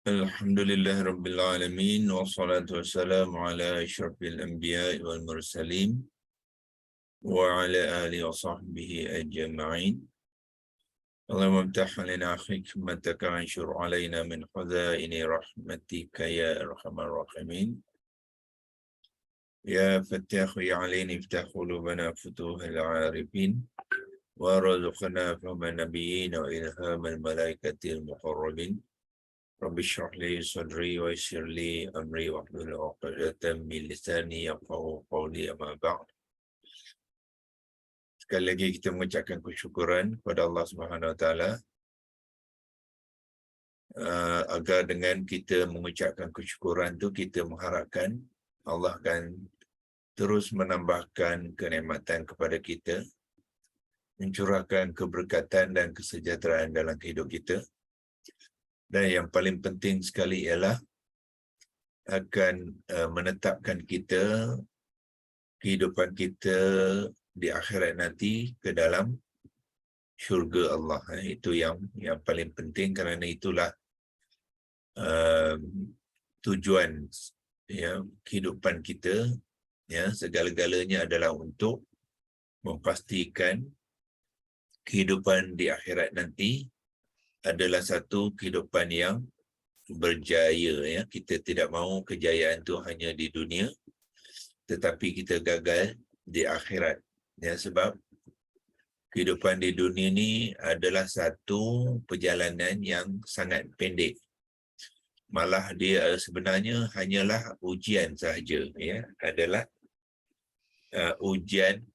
Alhamdulillah Rabbil Alamin wassalatu wassalamu ala asyrafil anbiya wal mursalin wa ala alihi wa sahbihi ajma'in. Allahumma aftah lana hikmataka anshur alaina min khuzaini rahmatika ya arhamar rahimin. Ya Fattah ya Alim iftah qulubana futuhal arifin wa razuqna fahma nabiyyin wa ilhamal malaikatil muqarrabin. Rabbi shrah li sadri wa yassir li amri wahlul 'uqdatam min lisani yafqahu qawli, amma ba'd. Sekali lagi kita mengucapkan kesyukuran kepada Allah Subhanahu Wa Taala agar dengan kita mengucapkan kesyukuran tu kita mengharapkan Allah akan terus menambahkan kenikmatan kepada kita, mencurahkan keberkatan dan kesejahteraan dalam kehidupan kita. Dan yang paling penting sekali ialah akan menetapkan kita, kehidupan kita di akhirat nanti ke dalam syurga Allah. Itu yang paling penting, kerana itulah tujuan kehidupan kita. Segala-galanya adalah untuk memastikan kehidupan di akhirat nanti adalah satu kehidupan yang berjaya. Kita tidak mahu kejayaan itu hanya di dunia, tetapi kita gagal di akhirat. Sebab kehidupan di dunia ni adalah satu perjalanan yang sangat pendek. Malah dia sebenarnya hanyalah ujian sahaja. Adalah ujian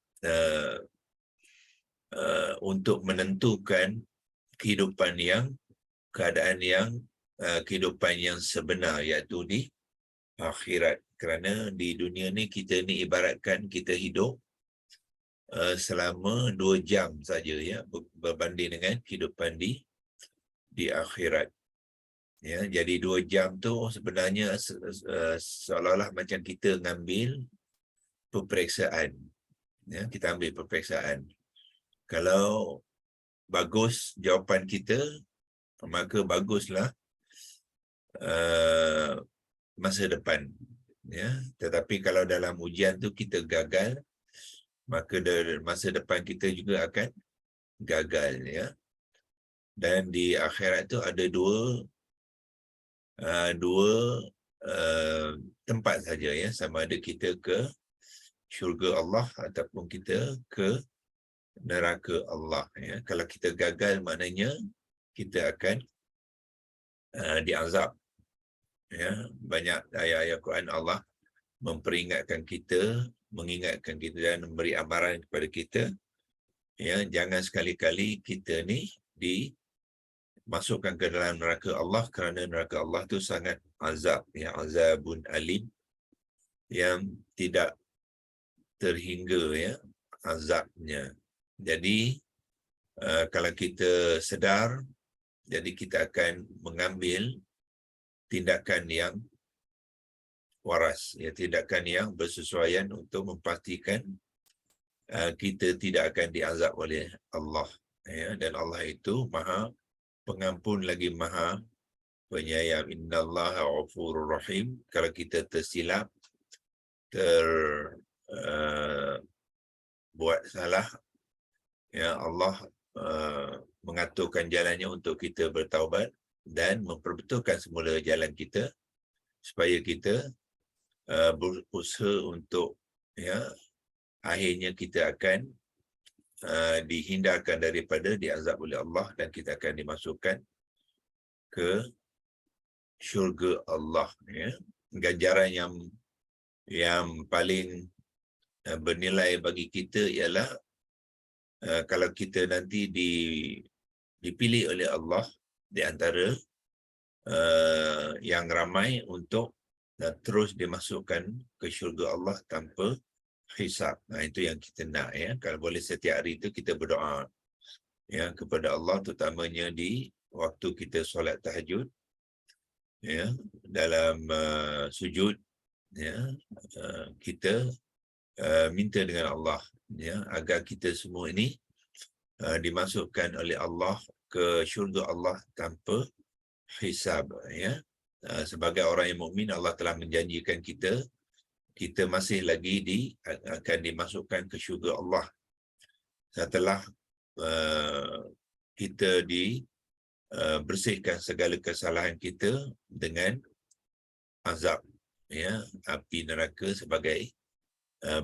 untuk menentukan kehidupan yang, keadaan yang, kehidupan yang sebenar, iaitu di akhirat. Kerana di dunia ni kita ni ibaratkan kita hidup selama 2 jam saja, berbanding dengan kehidupan di akhirat. Jadi 2 jam tu sebenarnya seolah-olah macam kita ngambil peperiksaan. Kita ambil peperiksaan. Kalau bagus jawapan kita, maka baguslah masa depan. Tetapi kalau dalam ujian tu kita gagal, maka masa depan kita juga akan gagal. Dan di akhirat tu ada dua tempat saja, sama ada kita ke syurga Allah ataupun kita ke neraka Allah. Kalau kita gagal, maknanya kita akan diazab. Banyak ayat-ayat Quran Allah memperingatkan kita, mengingatkan kita dan memberi amaran kepada kita, jangan sekali-kali kita ni dimasukkan ke dalam neraka Allah, kerana neraka Allah tu sangat azab, azabun alim, yang tidak terhingga azabnya. Jadi kalau kita sedar, jadi kita akan mengambil tindakan yang waras, tindakan yang bersesuaian untuk memastikan kita tidak akan diazab oleh Allah. Dan Allah itu Maha Pengampun lagi Maha Penyayang. Innallaha ghafurur rahim. Kalau kita tersilap, buat salah, Allah mengaturkan jalannya untuk kita bertaubat dan memperbetulkan semula jalan kita, supaya kita berusaha untuk akhirnya kita akan dihindarkan daripada diazab oleh Allah, dan kita akan dimasukkan ke syurga Allah. Ganjaran yang paling bernilai bagi kita ialah kalau kita nanti dipilih oleh Allah di antara yang ramai untuk terus dimasukkan ke syurga Allah tanpa hisab. Itu yang kita nak. Kalau boleh setiap hari itu kita berdoa kepada Allah, terutamanya di waktu kita solat tahajud, dalam sujud, kita minta dengan Allah agar kita semua ini dimasukkan oleh Allah ke syurga Allah tanpa hisab. sebagai orang yang mukmin, Allah telah menjanjikan kita masih lagi akan dimasukkan ke syurga Allah setelah kita bersihkan segala kesalahan kita dengan azab, ya, api neraka sebagai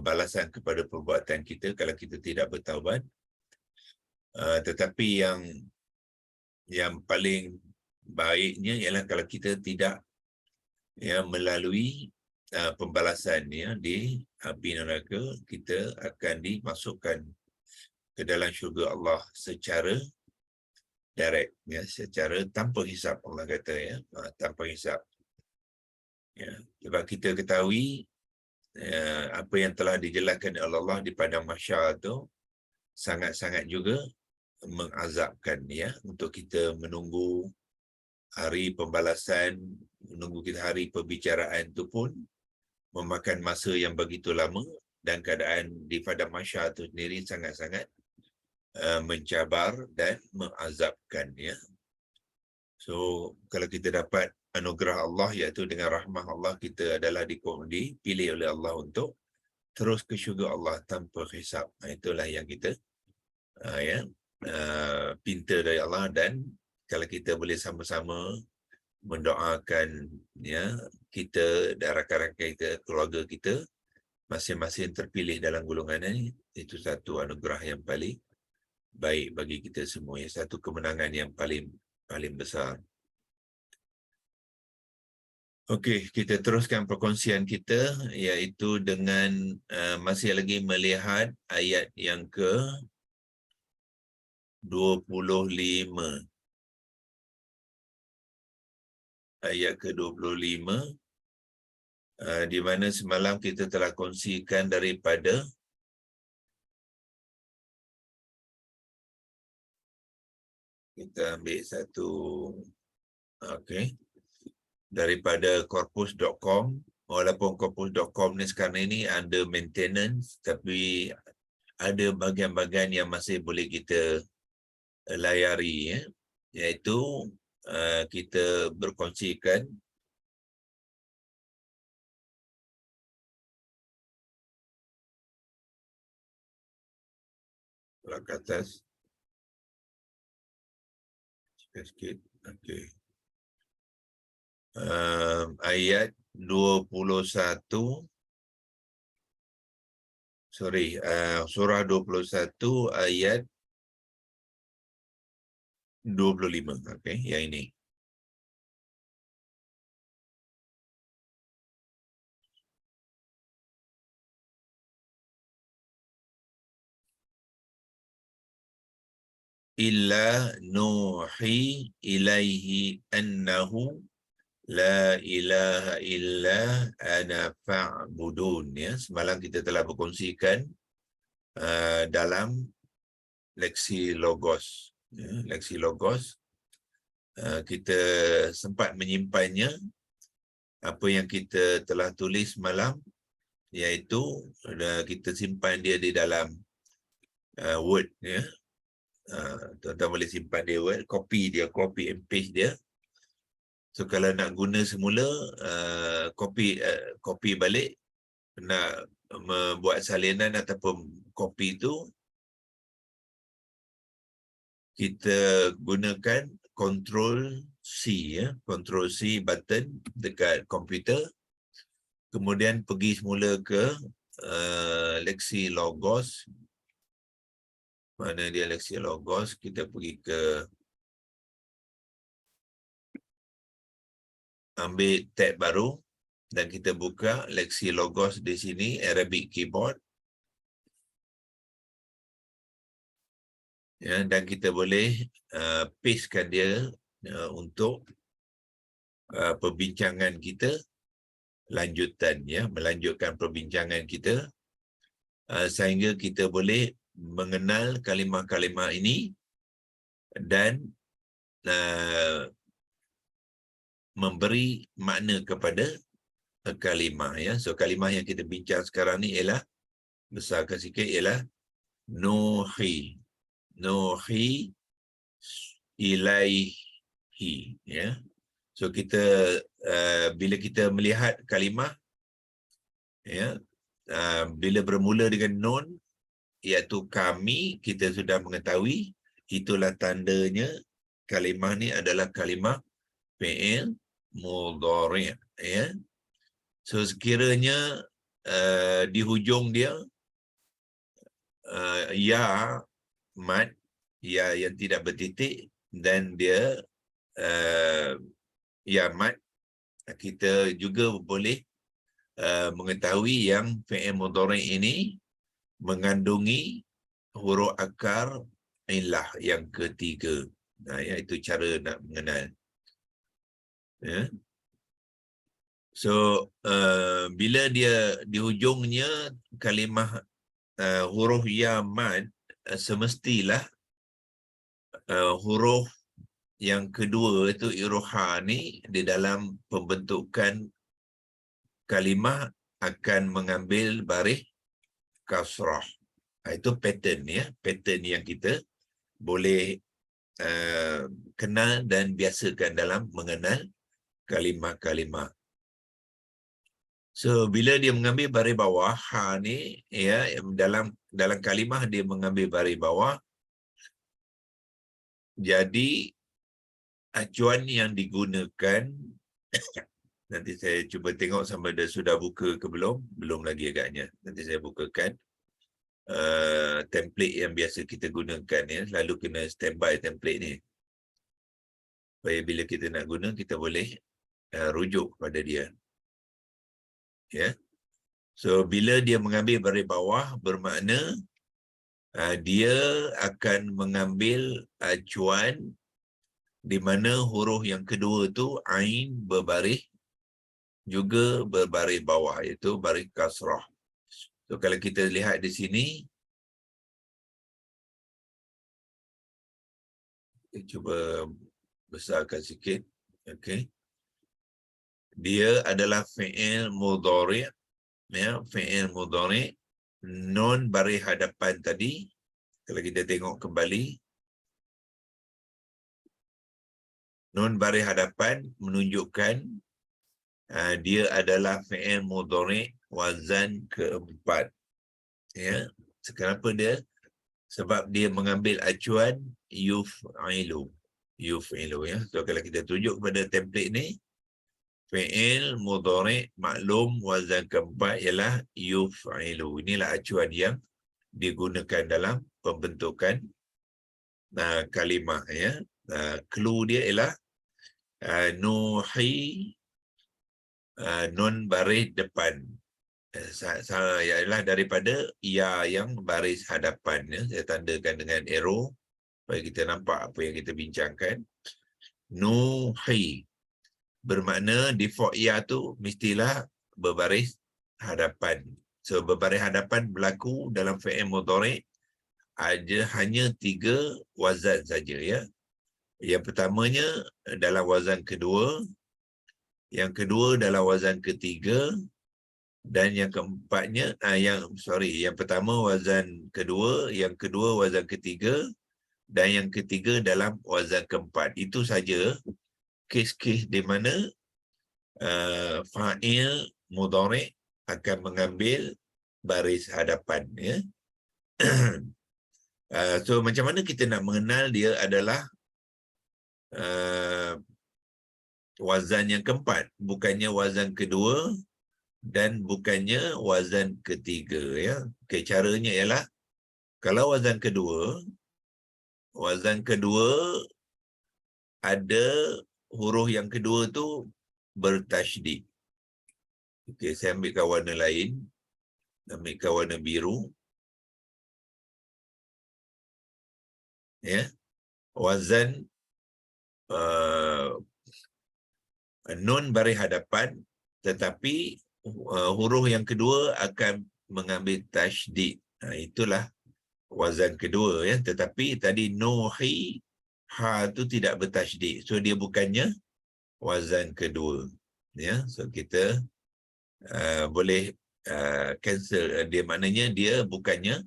balasan kepada perbuatan kita kalau kita tidak bertaubat. Tetapi yang paling baiknya ialah kalau kita tidak, ya, melalui pembalasan, ya, di api neraka, kita akan dimasukkan ke dalam syurga Allah secara direct, ya, secara tanpa hisap. Allah kata, ya, tanpa hisap, ya, sebab kita ketahui apa yang telah dijelaskan oleh Allah di padang mahsyar itu sangat-sangat juga mengazabkan, ya, untuk kita menunggu hari pembalasan, menunggu kita hari perbicaraan itu pun memakan masa yang begitu lama, dan keadaan di padang mahsyar itu sendiri sangat-sangat mencabar dan mengazabkan, ya. So kalau kita dapat anugerah Allah, iaitu dengan rahmah Allah, kita adalah dipilih oleh Allah untuk terus ke syurga Allah tanpa hisab. Itulah yang kita pinta dari Allah. Dan kalau kita boleh sama-sama mendoakan, ya, kita dan rakan-rakan kita, keluarga kita masing-masing terpilih dalam golongan ini, itu satu anugerah yang paling baik bagi kita semua, ya, satu kemenangan yang paling besar. Okey, kita teruskan perkongsian kita, iaitu dengan masih lagi melihat ayat yang ke-25. Ayat ke-25, di mana semalam kita telah kongsikan daripada kita ambil satu, okey, daripada corpus.com. Walaupun corpus.com ni sekarang ini ada maintenance, tapi ada bahagian-bahagian yang masih boleh kita layari, ya, iaitu kita berkongsikan ke atas sikit. Okey. Ayat 21, surah 21 ayat 25. Okey, yang ini. Illa nuhi ilaihi annahu la ilaha illa ana fa'budun, ya. Semalam kita telah berkongsikan dalam leksi Logos, ya, leksi Logos, kita sempat menyimpannya apa yang kita telah tulis malam, iaitu kita simpan dia di dalam Word, ya. Tuan-tuan boleh simpan dia Word, copy and paste dia. So kalau nak guna semula, copy balik, nak membuat salinan ataupun copy tu, kita gunakan Control C, ya, Control C button dekat komputer. Kemudian pergi semula ke leksi Logos. Mana dia leksi Logos? Kita pergi ke, ambil tab baru dan kita buka leksi Logos di sini, Arabic Keyboard. Ya, dan kita boleh pastekan dia untuk perbincangan kita lanjutan, ya, melanjutkan perbincangan kita sehingga kita boleh mengenal kalimah-kalimah ini dan memberi makna kepada kalimah, ya. So kalimah yang kita bincang sekarang ni ialah, besarkan sikit, ialah nuhi ilaihi, ya. So kita bila kita melihat kalimah, ya, bila bermula dengan nun, iaitu kami, kita sudah mengetahui itulah tandanya kalimah ni adalah kalimah fi'il mudhari', ya. So sekiranya di hujung dia ya mad, ya yang tidak bertitik, dan dia ya mad, kita juga boleh mengetahui yang fi'il mudhari' ini mengandungi huruf akar illah yang ketiga. Nah, ya, itu cara nak mengenal. Ya. So bila dia di hujungnya kalimah huruf ya mad, semestilah huruf yang kedua itu iroha ni di dalam pembentukan kalimah akan mengambil baris kasrah. Itu pattern, ya, pattern yang kita boleh kenal dan biasakan dalam mengenal kalimah-kalimah. So bila dia mengambil baris bawah ha ni, ya, dalam kalimah dia mengambil baris bawah, jadi acuan yang digunakan nanti saya cuba tengok sama ada sudah buka ke belum lagi agaknya. Nanti saya bukakan template yang biasa kita gunakan, ya. Selalu kena standby template ni, supaya bila kita nak guna kita boleh rujuk pada dia, ya. So bila dia mengambil baris bawah, bermakna dia akan mengambil acuan di mana huruf yang kedua tu ain berbaris juga berbaris bawah, iaitu baris kasrah. So kalau kita lihat di sini, kita cuba besarkan sikit. Okey. Dia adalah fi'il mudhari', ya, fi'il mudhari'. Non baris hadapan tadi, kalau kita tengok kembali, non baris hadapan menunjukkan dia adalah fi'il mudhari' wazan keempat, ya. Kenapa dia? Sebab dia mengambil acuan yuf'ilu, ya. So kalau kita tunjuk kepada template ni, fi'il mudhari' maklum wazan keempat ialah yuf'ilu. Inilah acuan yang digunakan dalam pembentukan kalimah, ya. Clue dia ialah nuhi nun baris depan, ialah daripada ya yang baris hadapan, ya. Saya tandakan dengan arrow supaya kita nampak apa yang kita bincangkan. Nuhi bermakna default ya tu mestilah berbaris hadapan. So berbaris hadapan berlaku dalam fi'il mudhari' hanya 3 wazan saja, ya. Yang pertamanya dalam wazan kedua, yang kedua dalam wazan ketiga, dan yang keempatnya yang pertama wazan kedua, yang kedua wazan ketiga, dan yang ketiga dalam wazan keempat. Itu saja kes-kes di mana fa'il mudhari' akan mengambil baris hadapan, ya. So macam mana kita nak mengenal dia adalah wazan yang keempat, bukannya wazan kedua dan bukannya wazan ketiga, ya. Okay, caranya ialah kalau wazan kedua ada huruf yang kedua tu bertasydid. Okey, saya ambilkan warna lain, ambilkan warna biru, ya. Wazan nun baris hadapan, tetapi huruf yang kedua akan mengambil tasydid. Itulah wazan kedua, ya. Tetapi tadi nuhi ha tu tidak bertasydid, so dia bukannya wazan kedua, ya. So kita boleh cancel dia, maknanya dia bukannya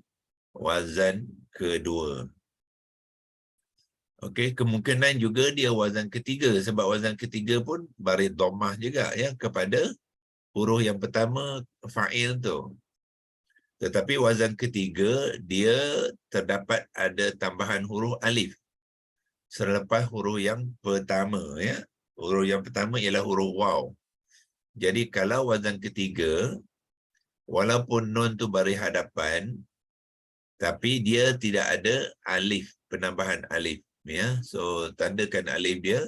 wazan kedua. Okey, kemungkinan juga dia wazan ketiga sebab wazan ketiga pun baris dhammah juga ya kepada huruf yang pertama fa'il tu. Tetapi wazan ketiga dia terdapat ada tambahan huruf alif selepas huruf yang pertama ya. Huruf yang pertama ialah huruf waw. Jadi kalau wazan ketiga walaupun nun tu baris hadapan tapi dia tidak ada alif, penambahan alif ya. So tandakan alif dia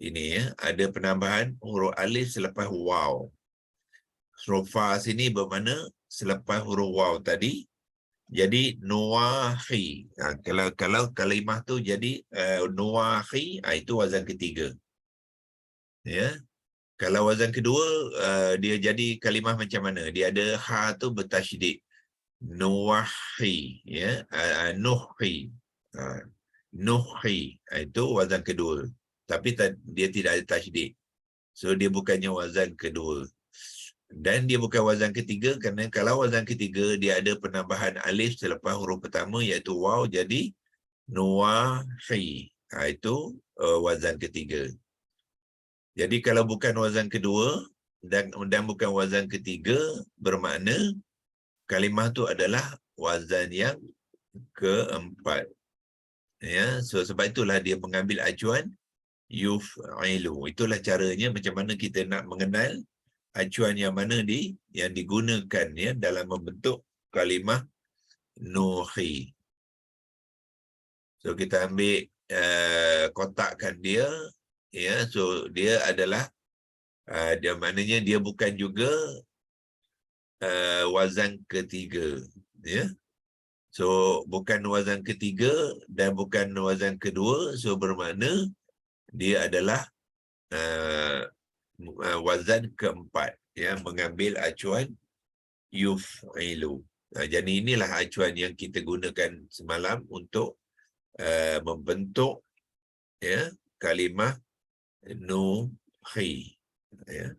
ini ya, ada penambahan huruf alif selepas waw. Huruf fa sini bermakna selepas huruf waw tadi. Jadi nuwahi. Kalau kalimah tu jadi nuwahi, itu wazan ketiga. Ya. Kalau wazan kedua dia jadi kalimah macam mana? Dia ada ha tu bertasydid. Nuwahi ya. Nuhi. Nuhi. Itu wazan kedua. Tapi dia tidak ada tasydid. So dia bukannya wazan kedua. Dan dia bukan wazan ketiga kerana kalau wazan ketiga dia ada penambahan alif selepas huruf pertama iaitu waw, jadi nuwahi. Itu wazan ketiga. Jadi kalau bukan wazan kedua dan bukan wazan ketiga, bermakna kalimah tu adalah wazan yang keempat. Ya, so sebab itulah dia mengambil acuan yuf'ilu. Itulah caranya macam mana kita nak mengenal acuan yang mana yang digunakan ya dalam membentuk kalimah nuhi. So kita ambil kotakkan dia ya, so dia adalah dia maknanya dia bukan juga wazan ketiga ya. So bukan wazan ketiga dan bukan wazan kedua, so bermakna dia adalah wazan keempat ya, mengambil acuan yuf'ilu. Jadi inilah acuan yang kita gunakan semalam untuk membentuk ya kalimah nuhi ya.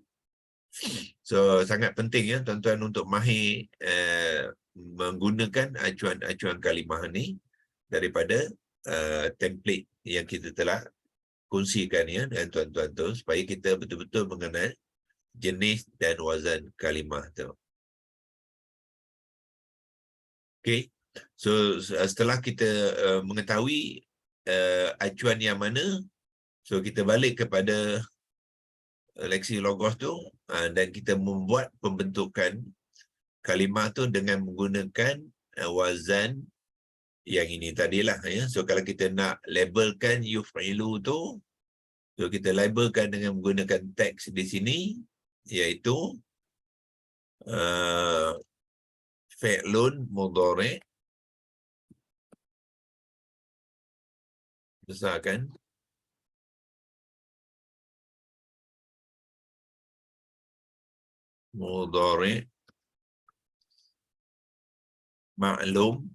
So sangat penting ya tuan-tuan untuk mahir menggunakan acuan-acuan kalimah ni daripada template yang kita telah kongsikan ya dengan tuan-tuan tu supaya kita betul-betul mengenal jenis dan wazan kalimah tu. Okay, so setelah kita mengetahui acuan yang mana, so kita balik kepada leksi logos tu dan kita membuat pembentukan kalimah tu dengan menggunakan wazan yang ini tadilah ya. So kalau kita nak labelkan yuf'ilu tu, so kita labelkan dengan menggunakan teks di sini iaitu fi'lun mudhari', besarkan mudhari' ma'lum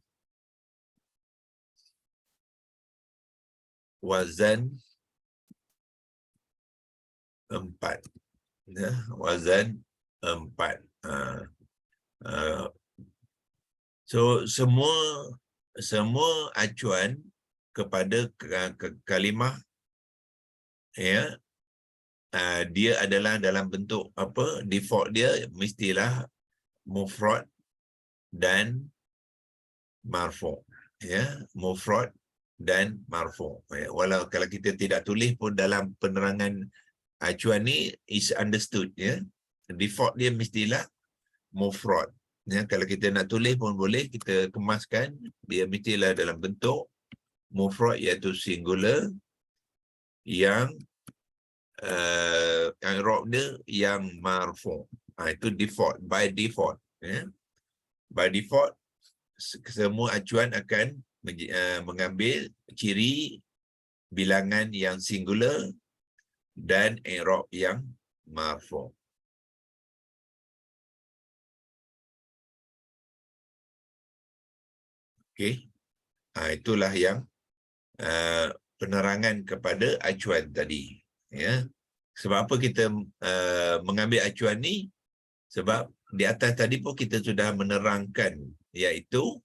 wazan 4 ya, wazan 4. So semua acuan kepada kalimah ya, dia adalah dalam bentuk apa, default dia mestilah mufrad dan marfu ya, mufrad dan marfu ya. Walau kalau kita tidak tulis pun dalam penerangan acuan ni is understood ya, default dia mestilah mufrad ya. Kalau kita nak tulis pun boleh kita kemaskan, dia mestilah dalam bentuk mufrad iaitu singular yang i'rab dia yang marfu. Itu default, by default ya. By default semua acuan akan mengambil ciri bilangan yang singular dan i'rab yang marfu. Okey. Itulah yang penerangan kepada acuan tadi ya. Sebab apa kita mengambil acuan ni? Sebab di atas tadi pun kita sudah menerangkan iaitu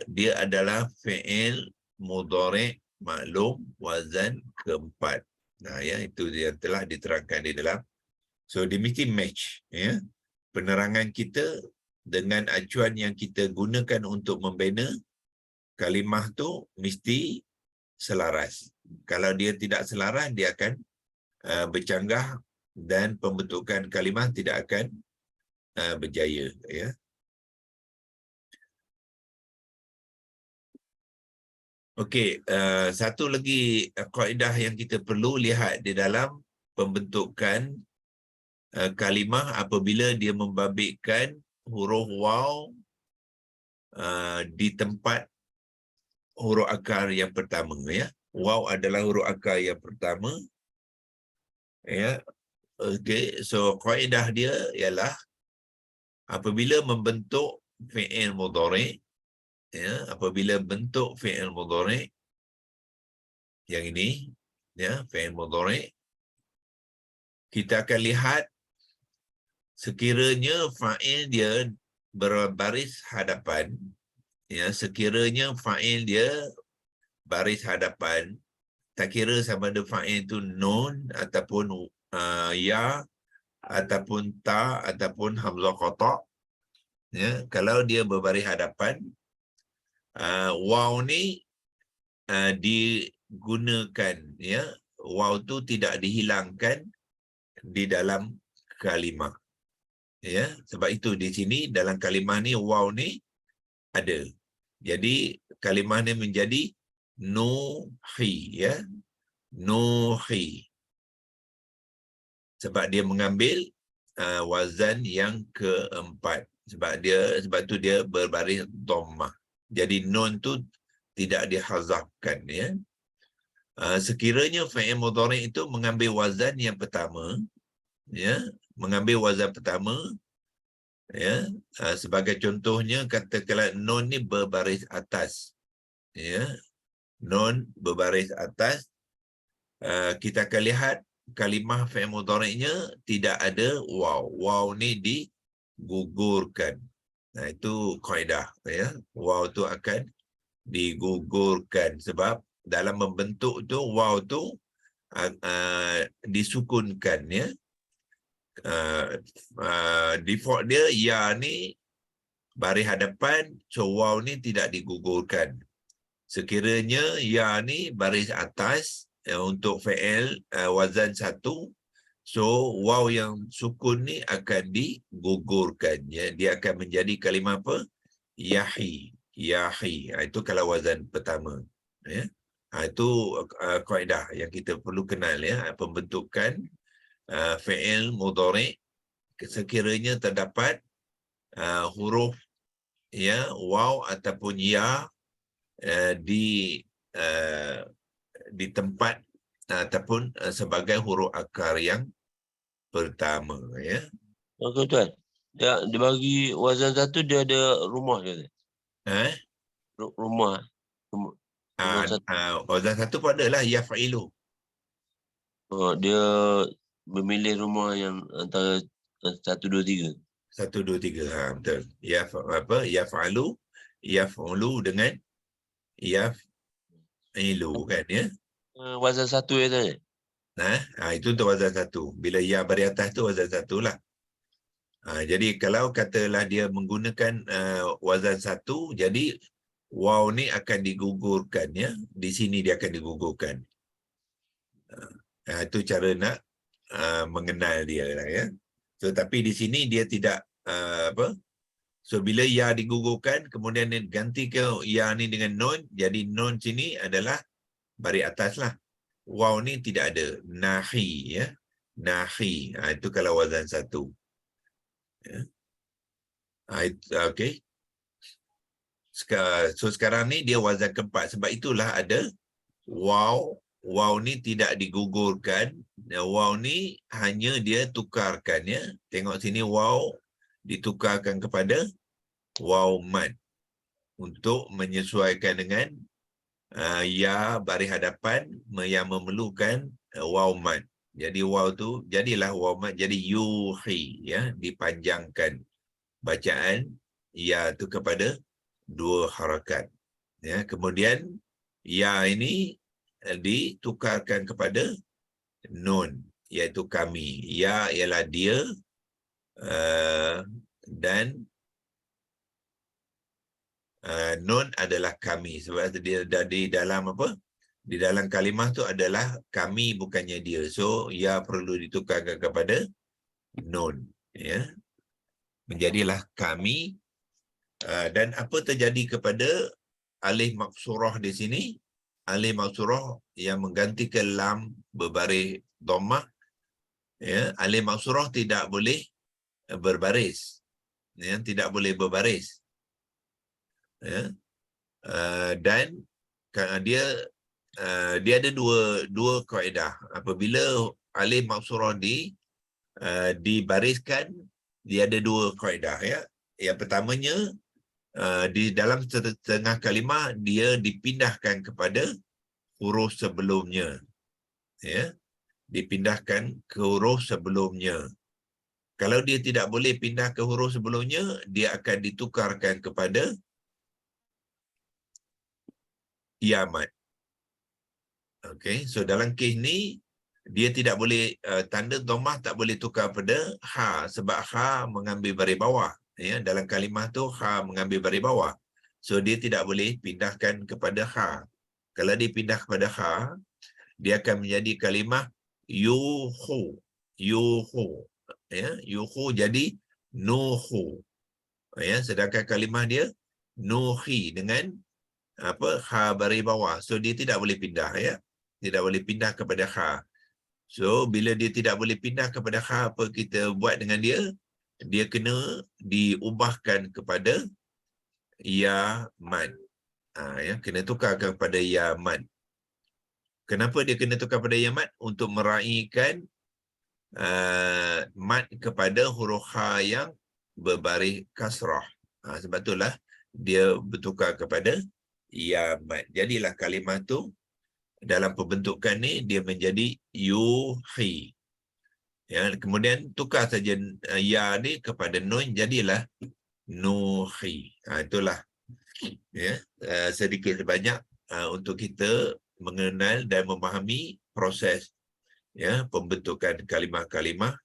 dia adalah fi'il mudhari' maklum wazan keempat. Nah ya, itu yang telah diterangkan di dalam. So dia mesti match ya. Penerangan kita dengan acuan yang kita gunakan untuk membina kalimah tu mesti selaras. Kalau dia tidak selaras, dia akan bercanggah dan pembentukan kalimah tidak akan berjaya ya. Okey, satu lagi kaedah yang kita perlu lihat di dalam pembentukan kalimah apabila dia membabitkan huruf waw di tempat huruf akar yang pertama ya. Waw adalah huruf akar yang pertama ya. Okey, so kaedah dia ialah apabila membentuk fi'il mudhari' ya, apabila bentuk fi'il mudhari' yang ini ya, fi'il mudhari' kita akan lihat sekiranya fa'il dia berbaris hadapan ya, sekiranya fa'il dia baris hadapan, tak kira sama ada fa'il itu nun ataupun ya ataupun ta ataupun hamzah qata ya, kalau dia berbaris hadapan waw ni digunakan ya, waw tu tidak dihilangkan di dalam kalimah ya. Sebab itu di sini dalam kalimah ni waw ni ada, jadi kalimah ni menjadi nuhi ya, nuhi, sebab dia mengambil wazan yang keempat, sebab tu dia berbaris dhammah. Jadi nun tu tidak dihazafkan ya. Sekiranya fi'il mudhari' itu mengambil wazan yang pertama ya, mengambil wazan pertama ya, sebagai contohnya katakanlah nun ni berbaris atas ya, nun berbaris atas, kita akan lihat kalimah fi'il mudhari'nya tidak ada waw. Waw ni digugurkan. Nah itu kaedah ya. Waw tu akan digugurkan sebab dalam membentuk tu waw tu disukunkan ya. Default dia ya ni baris hadapan, so waw ni tidak digugurkan. Sekiranya ya ni baris atas untuk fi'il wazan satu, so waw yang sukun ni akan digugurkan ya. Dia akan menjadi kalimah apa? Yahi, yahi. Itu kalau wazan pertama ya. Itu kaedah yang kita perlu kenal ya, pembentukan fi'il mudhari' sekiranya terdapat huruf ya waw ataupun ya di tempat ataupun sebagai huruf akar yang pertama ya. Okey tuan. Dia bagi wazan satu, dia ada rumah dia. Rumah. Rumah satu. Wazan satu pun adalah yaf'ilu. Dia memilih rumah yang antara 1, 2, 3. 1, 2, 3. Betul. Yaf'alu, yaf'ulu dengan yaf'ilu kan ya. Wazan satu ya tuan. Itu untuk wazan satu. Bila ya bari atas tu wazan satu lah. Jadi kalau katalah dia menggunakan wazan satu, jadi waw ni akan digugurkan ya. Di sini dia akan digugurkan. Itu cara nak mengenal dia lah ya. So tapi di sini dia tidak so bila ya digugurkan kemudian ganti ke ya ni dengan nun, jadi nun sini adalah baris atas lah. Waw ni tidak ada, nahi ya. Nahi. Itu kalau wazan satu. Ya. Okey. So sekarang ni dia wazan keempat, sebab itulah ada waw. Waw ni tidak digugurkan. Waw ni hanya dia tukarkan ya. Tengok sini waw ditukarkan kepada waw mad untuk menyesuaikan dengan ya baris hadapan yang memerlukan waw mad. Jadi waw tu jadilah waw mad jadi yuhi ya, dipanjangkan bacaan ya tu kepada 2 harakat ya. Kemudian ya ini ditukarkan kepada nun, iaitu kami. Ya ialah dia, dan nun adalah kami. Sebab dia di dalam apa? Di dalam kalimah tu adalah kami, bukannya dia. So ya perlu ditukarkan kepada nun, ya. Menjadilah kami. Dan apa terjadi kepada alif maksurah di sini? Alif maksurah yang menggantikan lam berbaris dhammah, ya. Alif maksurah tidak boleh berbaris, ya, tidak boleh berbaris, ya. Dan dia ada dua kaedah. Apabila alif maksurah dibariskan, dia ada dua kaedah, ya. Yang pertamanya, di dalam setengah kalimah dia dipindahkan kepada huruf sebelumnya, ya. Dipindahkan ke huruf sebelumnya. Kalau dia tidak boleh pindah ke huruf sebelumnya, dia akan ditukarkan kepada ya mat. Okey, so dalam kes ni dia tidak boleh, tanda dhammah tak boleh tukar pada ha, sebab ha mengambil baris bawah, ya. Dalam kalimah tu ha mengambil baris bawah, so dia tidak boleh pindahkan kepada ha. Kalau dia pindah kepada ha, dia akan menjadi kalimah yuhu, yuhu, ya. Yuhu jadi nuhu, ya. Sedangkan kalimah dia nuhi dengan apa, ha baris bawah, so dia tidak boleh pindah, ya. Tidak boleh pindah kepada ha. So bila dia tidak boleh pindah kepada ha, apa kita buat dengan dia? Dia kena diubahkan kepada ya mad. Ya, kena tukar kepada ya mad. Kenapa dia kena tukar pada ya mad? Untuk meraihkan mad kepada huruf ha yang berbaris kasrah. Sebab itulah dia bertukar kepada ya mad. Jadilah kalimah tu dalam pembentukan ni dia menjadi yuhi, ya. Kemudian tukar saja ya ni kepada nun, jadilah nuhi. Itulah, ya, sedikit sebanyak untuk kita mengenal dan memahami proses, ya, pembentukan kalimah-kalimah,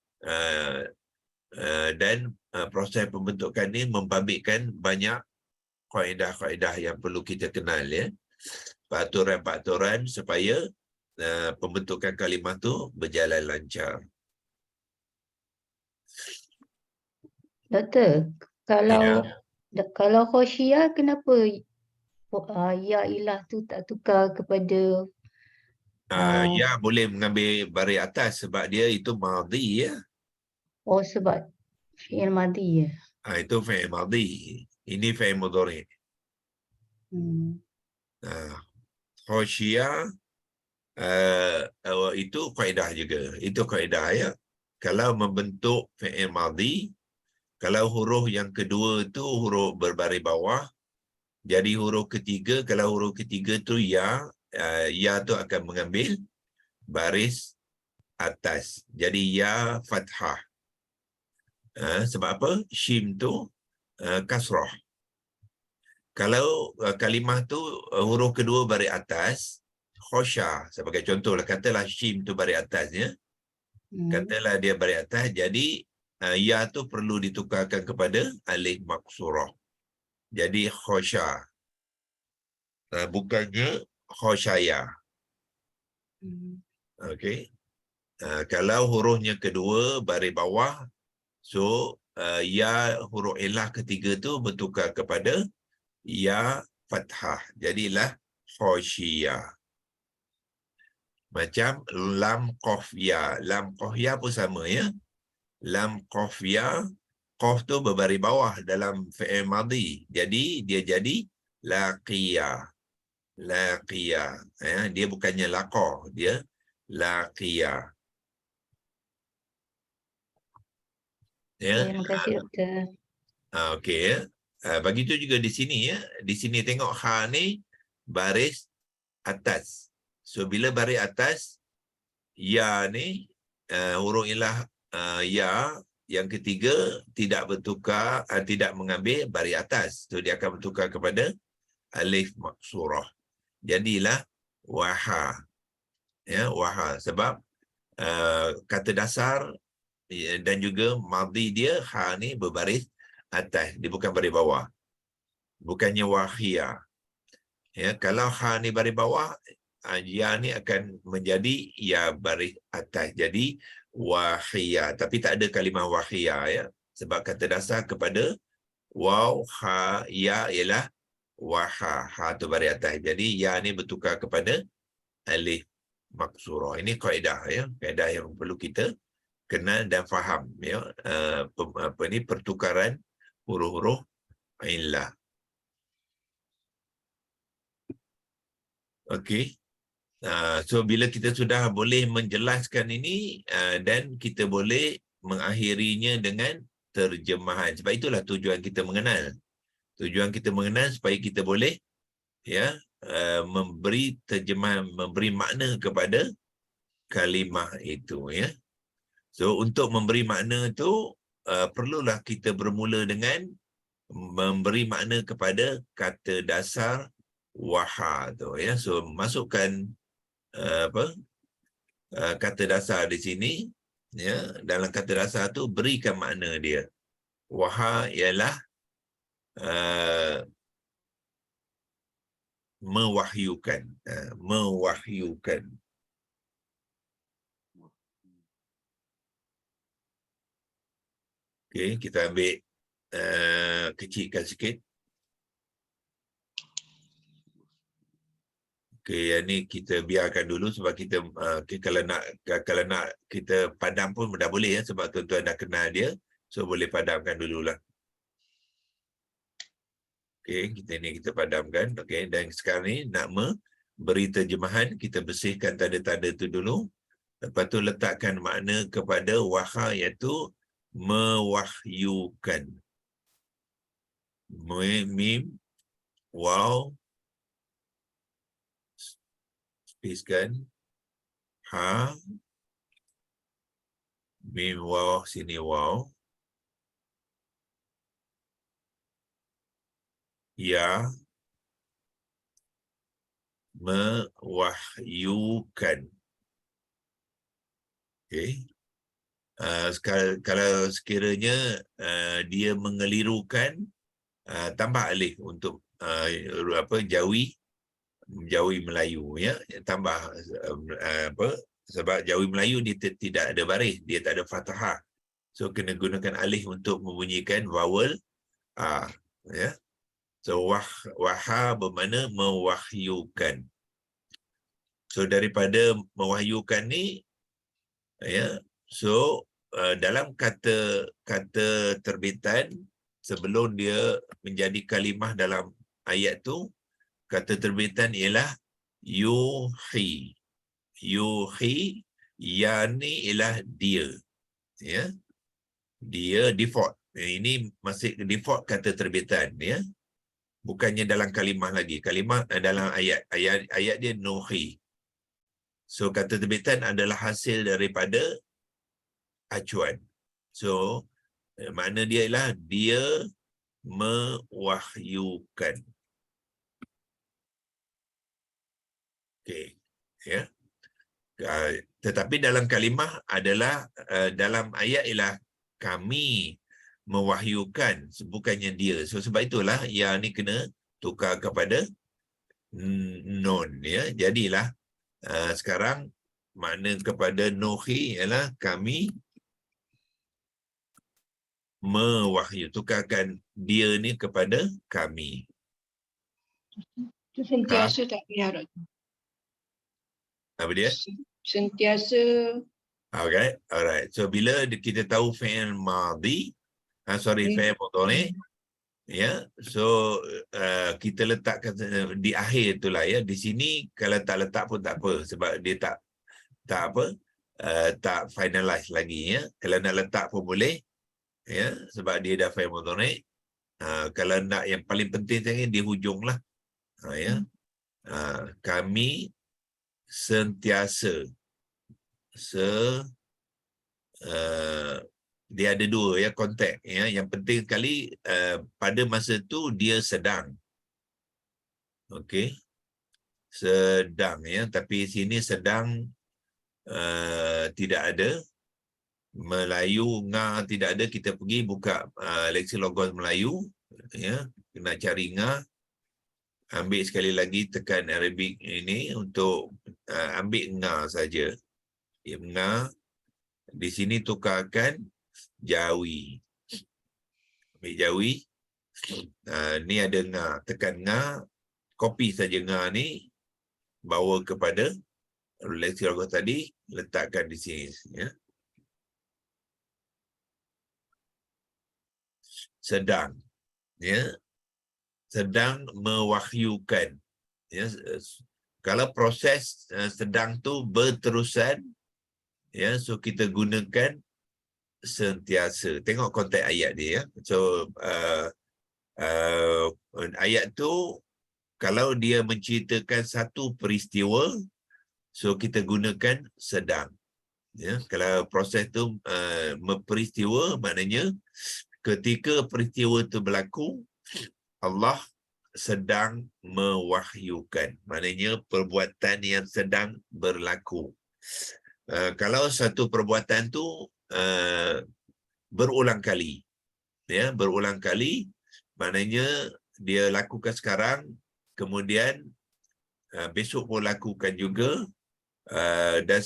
dan proses pembentukan ni membabitkan banyak kaedah-kaedah yang perlu kita kenal, ya. Peraturan-peraturan supaya pembentukan kalimah tu berjalan lancar. Doktor, kalau Ya. kalau khosyia kenapa ya ilah tu tak tukar kepada Ya boleh mengambil baris atas sebab dia itu madhi, ya. sebab fi'il madhi ya. Itu fi'il madhi. Ini fi'il mudhari. Khosyia itu kaedah juga. Itu kaedah, ya. Kalau membentuk fi'il madhi, kalau huruf yang kedua tu huruf berbaris bawah, jadi huruf ketiga, kalau huruf ketiga tu ya tu akan mengambil baris atas. Jadi ya fathah. Sebab apa? Shim tu kasrah. Kalau kalimah tu huruf kedua baris atas, khosya, sebagai contohlah, katalah shim tu baris atasnya, katalah dia baris atas, jadi ya tu perlu ditukarkan kepada alif maksurah. Jadi khosya, bukannya khosyaya. Okey. Kalau hurufnya kedua baris bawah, so ya huruf ilah ketiga tu bertukar kepada ya fathah. Jadilah khosyiyah. Macam lam qafya. Lam qafya pun sama, ya. Lam qafya, qaf tu berbaris bawah dalam fi'il madhi. Jadi dia jadi laqiya. Laqiya. Dia bukannya laqa, dia laqiya. Ya. Terima kasih doktor. Okey, ya. Begitu juga di sini, ya. Di sini tengok ha ni baris atas. So bila baris atas, ya ni huruf ilah ya yang ketiga tidak bertukar, tidak mengambil baris atas. So dia akan bertukar kepada alif maksurah. jadilah waha. Ya, waha. Sebab kata dasar dan juga madhi dia ha ni berbaris atas, dia bukan baris bawah. Bukannya wahia. Ya, kalau ha ni baris bawah, ya ni akan menjadi ya baris atas. Jadi wahia, tapi tak ada kalimah wahia ya. Sebab kata dasar kepada waw, ha, ya ialah waha. Ha tu baris atas. Jadi ya ni bertukar kepada alif maksurah. Ini kaedah ya, kaedah yang perlu kita kenal dan faham ya. Apa ni pertukaran huruf-huruf illah. Okey. So bila kita sudah boleh menjelaskan ini dan kita boleh mengakhirinya dengan terjemahan. Sebab itulah tujuan kita mengenal. Tujuan kita mengenal supaya kita boleh ya memberi terjemahan, memberi makna kepada kalimah itu ya. So untuk memberi makna itu perlulah kita bermula dengan memberi makna kepada kata dasar waha tu ya. So masukkan kata dasar di sini ya. Dalam kata dasar tu berikan makna dia. Waha ialah mewahyukan, mewahyukan. Okey, kita ambil kecilkan sikit. Okey, yang ni kita biarkan dulu sebab kita kalau nak kita padam pun dah boleh ya, sebab tuan-tuan dah kenal dia. So boleh padamkan dululah. Okey, kita padamkan. Okey, dan sekarang ni nak beri terjemahan, kita bersihkan tanda-tanda tu dulu. Lepas tu letakkan makna kepada waha, iaitu mewahyukan. Mim, waw, spacekan, ha, mim, waw, sini waw, ya, mewahyukan. Okey. Kalau sekiranya dia mengelirukan, tambah alif untuk jawi Melayu ya. Tambah sebab jawi Melayu dia tidak ada baris, dia tak ada fathah. So kena gunakan alif untuk membunyikan vowel ya. So waha bermakna mewahyukan. So daripada mewahyukan ni ya, so dalam kata terbitan, sebelum dia menjadi kalimah dalam ayat tu, kata terbitan ialah yuhi. Yuhi, ya ni ialah dia ya. Dia default. Ini masih default kata terbitan ya. Bukannya dalam kalimah lagi. Kalimah dalam ayat dia nuhi. So kata terbitan adalah hasil daripada acuan. So makna dia ialah dia mewahyukan. Okey, ya. Tetapi dalam kalimah adalah dalam ayat ialah kami mewahyukan, bukannya dia. So sebab itulah ya ni kena tukar kepada non ya. Jadilah sekarang makna kepada nuhi ialah kami mewahyu. Tukarkan dia ni kepada kami. Itu sentiasa tak pihak. Apa dia? Sentiasa. Okay, alright. So bila kita tahu fi'il madhi, fi'il mudhari, ya. So kita letakkan di akhir itulah ya. Di sini kalau tak letak pun tak apa, sebab dia tak finalize lagi ya. Kalau nak letak pun boleh ya, sebab dia dah fi'il mudhari. Kalau nak yang paling penting sekali di hujung lah. Ya. Kami sentiasa dia ada dua ya, konteks ya. Yang penting sekali pada masa tu dia sedang. Okey. sedang ya, tapi sini sedang tidak ada. Melayu nga tidak ada, kita pergi buka leksi logos Melayu ya, kena cari nga, ambil sekali lagi tekan Arabic ini untuk ambil nga saja. Ya, nga di sini tukarkan Jawi. Ambil Jawi. Ni ada nga, tekan nga, copy saja nga ni, bawa kepada leksi logos tadi, letakkan di sini ya. Sedang ya, sedang mewahyukan ya. Kalau proses sedang tu berterusan ya, so kita gunakan sentiasa. Tengok konteks ayat dia ya. So ayat tu kalau dia menceritakan satu peristiwa, so kita gunakan sedang ya. Kalau proses tu peristiwa, maknanya ketika peristiwa itu berlaku, Allah sedang mewahyukan. Maknanya perbuatan yang sedang berlaku. Kalau satu perbuatan tu berulang kali, ya, berulang kali, maknanya dia lakukan sekarang, kemudian besok pun lakukan juga, dan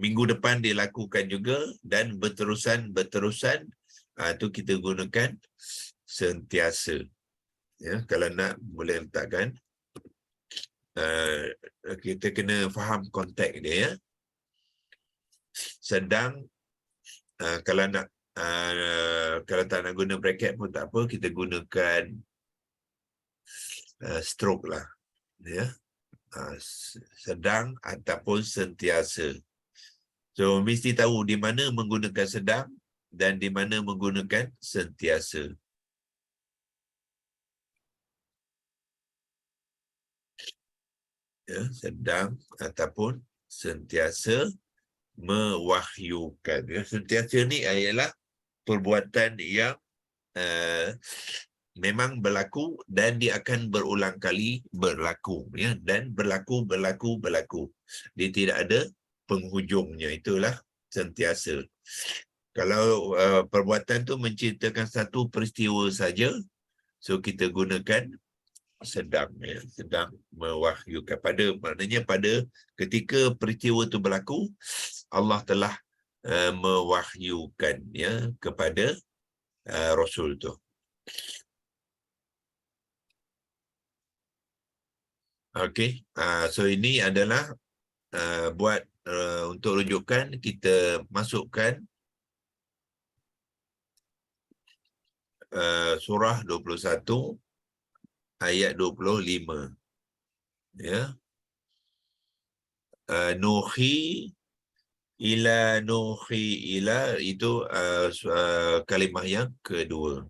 minggu depan dia lakukan juga, dan berterusan tu kita gunakan sentiasa ya. Kalau nak boleh letakkan, kita kena faham konteks dia ya. Sedang kalau nak kalau tak nak guna bracket pun tak apa, kita gunakan stroke lah ya. Sedang ataupun sentiasa. So mesti tahu di mana menggunakan sedang dan di mana menggunakan sentiasa. Ya, sedang ataupun sentiasa mewahyukan. Ya, sentiasa ni ialah perbuatan yang memang berlaku dan dia akan berulang kali berlaku ya, dan berlaku. Dia tidak ada penghujungnya, itulah sentiasa. Kalau perbuatan tu menceritakan satu peristiwa saja, so kita gunakan sedang ya, sedang mewahyukan. Maknanya pada ketika peristiwa itu berlaku, Allah telah mewahyukan ya kepada Rasul tu. Okey, so ini adalah buat untuk rujukan, kita masukkan surah 21 ayat 25 ya. Nuhi ila itu kalimah yang kedua.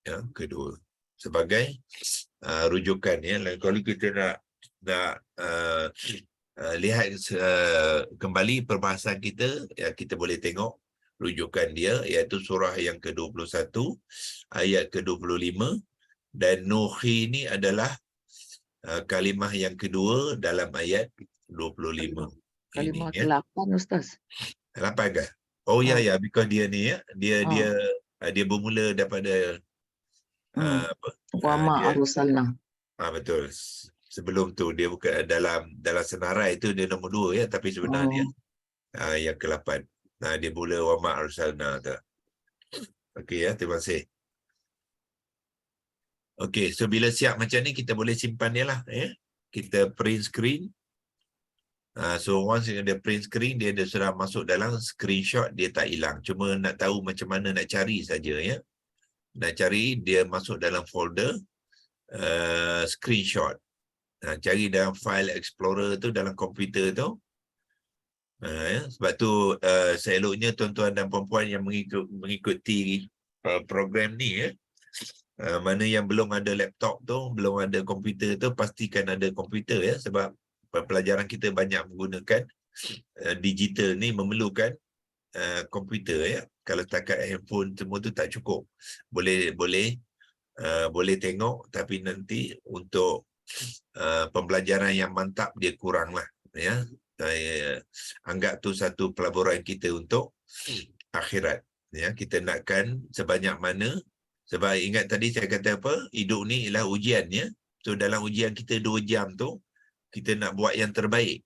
Yang kedua sebagai rujukan ya. Kalau kita nak lihat kembali perbahasan kita ya, kita boleh tengok rujukan dia, iaitu surah yang ke-21 ayat ke-25, dan nuhi ini adalah kalimah yang kedua dalam ayat 25. Kalimah Ini, ya. ke-8 Ustaz. 8 ke? Oh ya, because dia ni ya, dia bermula daripada Wa ma arsalna. Betul. Sebelum tu dia bukan dalam senarai itu dia nombor 2 ya, tapi sebenarnya yang ke-8. Dia mula wa ma arsalna tu. Okey ya, terima kasih. Okey, so bila siap macam ni kita boleh simpan dia lah ya. Kita print screen. So once dia print screen, dia sudah masuk dalam screenshot, dia tak hilang. Cuma nak tahu macam mana nak cari saja ya. Nak cari, dia masuk dalam folder screenshot. Cari dalam file explorer tu, dalam komputer tu. Ya. Sebab tu seeloknya tuan-tuan dan puan-puan yang mengikuti program ni ya, mana yang belum ada laptop tu, belum ada komputer tu, pastikan ada komputer ya, sebab pelajaran kita banyak menggunakan digital ni, memerlukan komputer ya. Kalau setakat handphone semua tu tak cukup. Boleh tengok, tapi nanti untuk pembelajaran yang mantap dia kurang lah, ya. Anggap tu satu pelaburan kita untuk akhirat, ya. Kita nakkan sebanyak mana, sebab ingat tadi saya kata apa, hidup ni ialah ujian, ya. So dalam ujian kita 2 jam tu, kita nak buat yang terbaik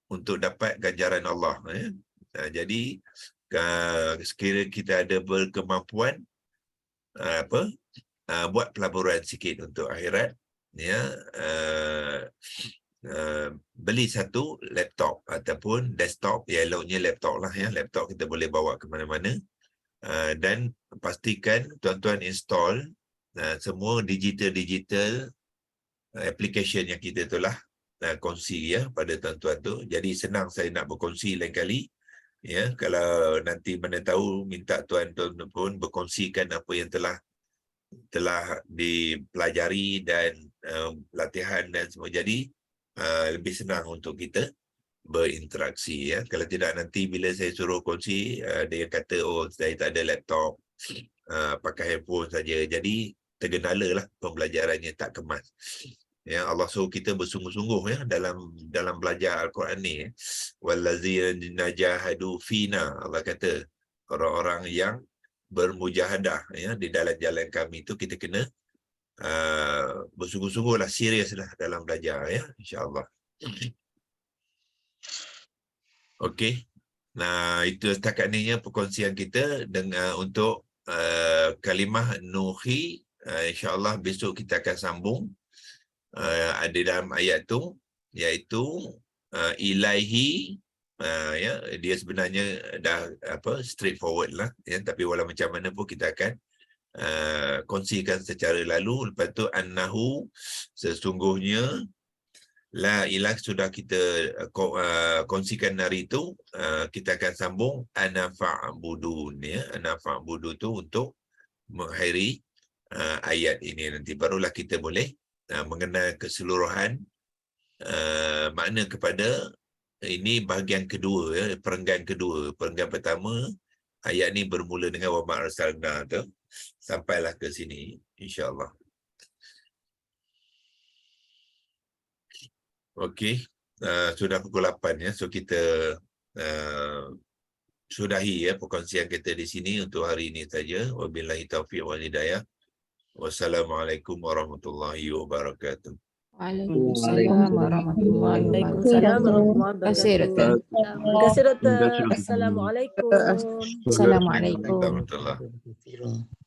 untuk dapat ganjaran Allah, ya. Jadi sekiranya kita ada berkemampuan buat pelaburan sikit untuk akhirat, ya. Beli satu laptop ataupun desktop, ya eloknya laptop lah, ya. Laptop kita boleh bawa ke mana-mana, dan pastikan tuan-tuan install semua digital application yang kita telah kongsi, ya, pada tuan-tuan tu. Jadi senang saya nak berkongsi lain kali, ya. Kalau nanti mana tahu minta tuan-tuan pun berkongsikan apa yang telah dipelajari dan latihan dan semua, jadi lebih senang untuk kita berinteraksi, ya. Kalau tidak nanti bila saya suruh kongsi, dia kata oh saya tak ada laptop, pakai handphone saja, jadi tergendala lah pembelajarannya, tak kemas. Ya, Allah suruh kita bersungguh-sungguh, ya, dalam belajar Al-Quran ni, ya. Wallazina jahadu fina, Allah kata orang-orang yang bermujahadah, ya, di dalam jalan kami tu kita kena bersungguh-sungguh lah, serius lah dalam belajar, ya, insya-Allah. Okey. Nah, itu setakat ni, ya, perkongsian kita dengan untuk kalimah nuhi. Insya-Allah besok kita akan sambung ada dalam ayat tu, iaitu ilaihi, ya, dia sebenarnya dah straightforward lah, ya, tapi walau macam mana pun kita akan kongsikan secara lalu. Lepas tu annahu, sesungguhnya, la ilah sudah kita kongsikan hari itu. Kita akan sambung ana fa'budun, ya. Ana fa'budu tu untuk mengakhiri ayat ini, nanti barulah kita boleh mengenal keseluruhan makna kepada ini bahagian kedua, ya, perenggan kedua. Perenggan pertama ayat ni bermula dengan wa ma arsalna tu, sampailah ke sini, insya-Allah. Okey, sudah pukul 8, ya. So kita sudahi, ya, perkongsian kita di sini untuk hari ini saja. Wabillahi taufiq wal hidayah. Wassalamualaikum warahmatullahi wabarakatuh. Waalaikumsalam warahmatullahi wabarakatuh. Terima kasih, Doktor. Terima kasih, Doktor. Assalamualaikum. Assalamualaikum. Warahmatullahi wabarakatuh.